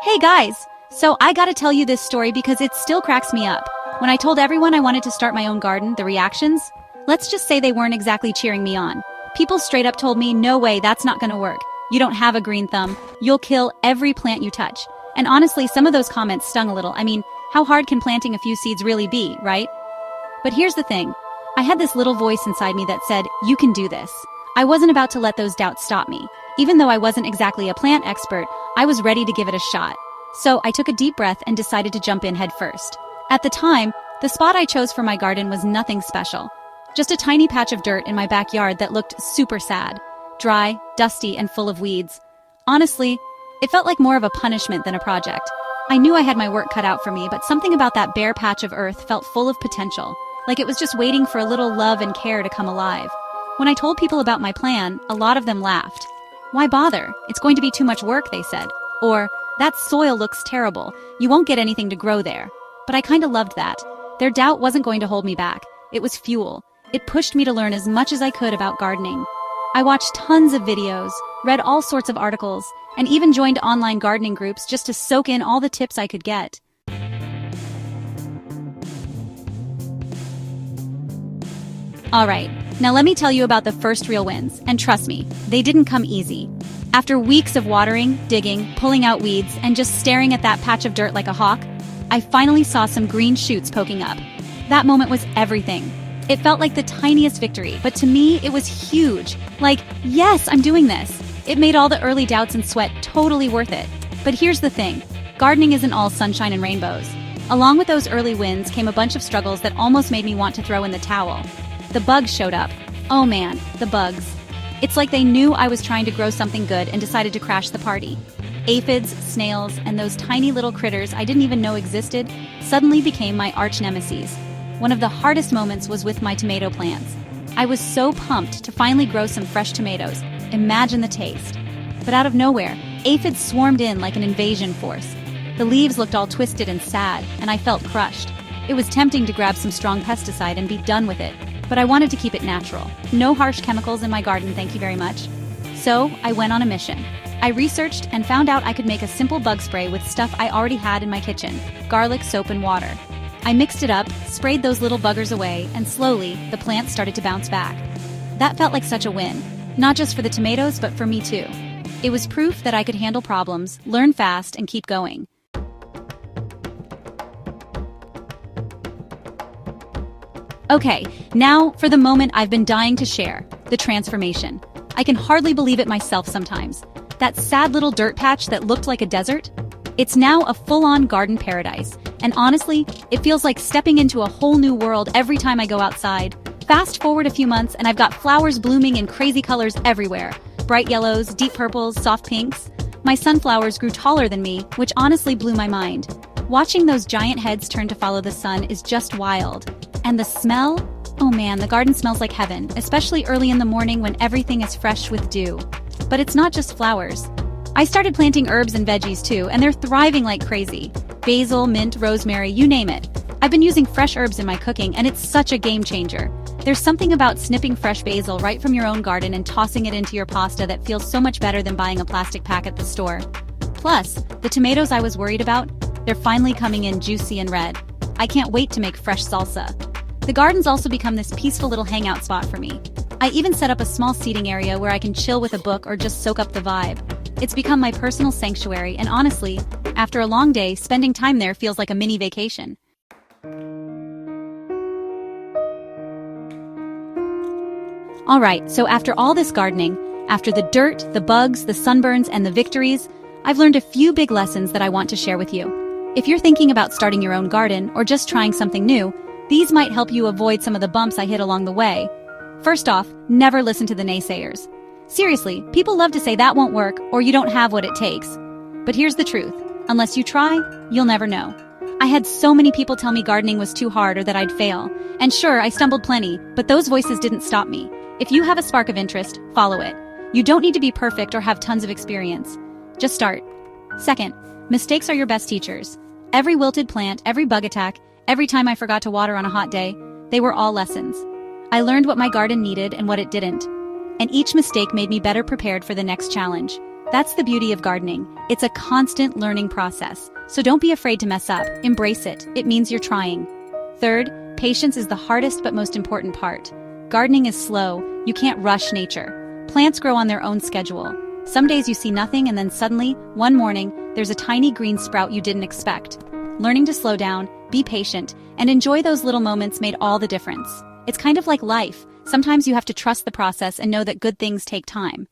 Hey guys! So I gotta tell you this story because it still cracks me up. When I told everyone I wanted to start my own garden, the reactions? Let's just say they weren't exactly cheering me on. People straight up told me, no way, that's not gonna work. You don't have a green thumb. You'll kill every plant you touch. And honestly, some of those comments stung a little. I mean, how hard can planting a few seeds really be, right? But here's the thing. I had this little voice inside me that said, you can do this. I wasn't about to let those doubts stop me. Even though I wasn't exactly a plant expert, I was ready to give it a shot. So I took a deep breath and decided to jump in head first. At the time, the spot I chose for my garden was nothing special. Just a tiny patch of dirt in my backyard that looked super sad. Dry, dusty, and full of weeds. Honestly, it felt like more of a punishment than a project. I knew I had my work cut out for me, but something about that bare patch of earth felt full of potential, like it was just waiting for a little love and care to come alive. When I told people about my plan, a lot of them laughed. Why bother? It's going to be too much work, they said. Or, that soil looks terrible. You won't get anything to grow there. But I kinda loved that. Their doubt wasn't going to hold me back. It was fuel. It pushed me to learn as much as I could about gardening. I watched tons of videos, read all sorts of articles, and even joined online gardening groups just to soak in all the tips I could get. Alright, now let me tell you about the first real wins, and trust me, they didn't come easy. After weeks of watering, digging, pulling out weeds, and just staring at that patch of dirt like a hawk, I finally saw some green shoots poking up. That moment was everything. It felt like the tiniest victory, but to me, it was huge. Like, yes, I'm doing this. It made all the early doubts and sweat totally worth it. But here's the thing, gardening isn't all sunshine and rainbows. Along with those early wins came a bunch of struggles that almost made me want to throw in the towel. The bugs showed up. Oh man, the bugs. It's like they knew I was trying to grow something good and decided to crash the party. Aphids, snails, and those tiny little critters I didn't even know existed suddenly became my arch nemesis. One of the hardest moments was with my tomato plants. I was so pumped to finally grow some fresh tomatoes. Imagine the taste. But out of nowhere, aphids swarmed in like an invasion force. The leaves looked all twisted and sad, and I felt crushed. It was tempting to grab some strong pesticide and be done with it, but I wanted to keep it natural. No harsh chemicals in my garden, thank you very much. So I went on a mission. I researched and found out I could make a simple bug spray with stuff I already had in my kitchen: garlic, soap, and water. I mixed it up, sprayed those little buggers away, and slowly, the plants started to bounce back. That felt like such a win, not just for the tomatoes, but for me too. It was proof that I could handle problems, learn fast, and keep going. Okay, now for the moment I've been dying to share, the transformation. I can hardly believe it myself sometimes. That sad little dirt patch that looked like a desert? It's now a full-on garden paradise. And honestly, it feels like stepping into a whole new world every time I go outside. Fast forward a few months and I've got flowers blooming in crazy colors everywhere. Bright yellows, deep purples, soft pinks. My sunflowers grew taller than me, which honestly blew my mind. Watching those giant heads turn to follow the sun is just wild. And the smell? Oh man, the garden smells like heaven, especially early in the morning when everything is fresh with dew. But it's not just flowers. I started planting herbs and veggies too, and they're thriving like crazy. Basil, mint, rosemary, you name it. I've been using fresh herbs in my cooking, and it's such a game changer. There's something about snipping fresh basil right from your own garden and tossing it into your pasta that feels so much better than buying a plastic pack at the store. Plus, the tomatoes I was worried about, they're finally coming in juicy and red. I can't wait to make fresh salsa. The garden's also become this peaceful little hangout spot for me. I even set up a small seating area where I can chill with a book or just soak up the vibe. It's become my personal sanctuary, and honestly, after a long day, spending time there feels like a mini vacation. Alright, so after all this gardening, after the dirt, the bugs, the sunburns, and the victories, I've learned a few big lessons that I want to share with you. If you're thinking about starting your own garden or just trying something new, these might help you avoid some of the bumps I hit along the way. First off, never listen to the naysayers. Seriously, people love to say that won't work or you don't have what it takes. But here's the truth. Unless you try, you'll never know. I had so many people tell me gardening was too hard or that I'd fail. And sure, I stumbled plenty, but those voices didn't stop me. If you have a spark of interest, follow it. You don't need to be perfect or have tons of experience. Just start. Second, mistakes are your best teachers. Every wilted plant, every bug attack, every time I forgot to water on a hot day, they were all lessons. I learned what my garden needed and what it didn't. And each mistake made me better prepared for the next challenge. That's the beauty of gardening. It's a constant learning process. So don't be afraid to mess up. Embrace it. It means you're trying. Third, patience is the hardest but most important part. Gardening is slow. You can't rush nature. Plants grow on their own schedule. Some days you see nothing and then suddenly, one morning, there's a tiny green sprout you didn't expect. Learning to slow down, be patient, and enjoy those little moments made all the difference. It's kind of like life. Sometimes you have to trust the process and know that good things take time.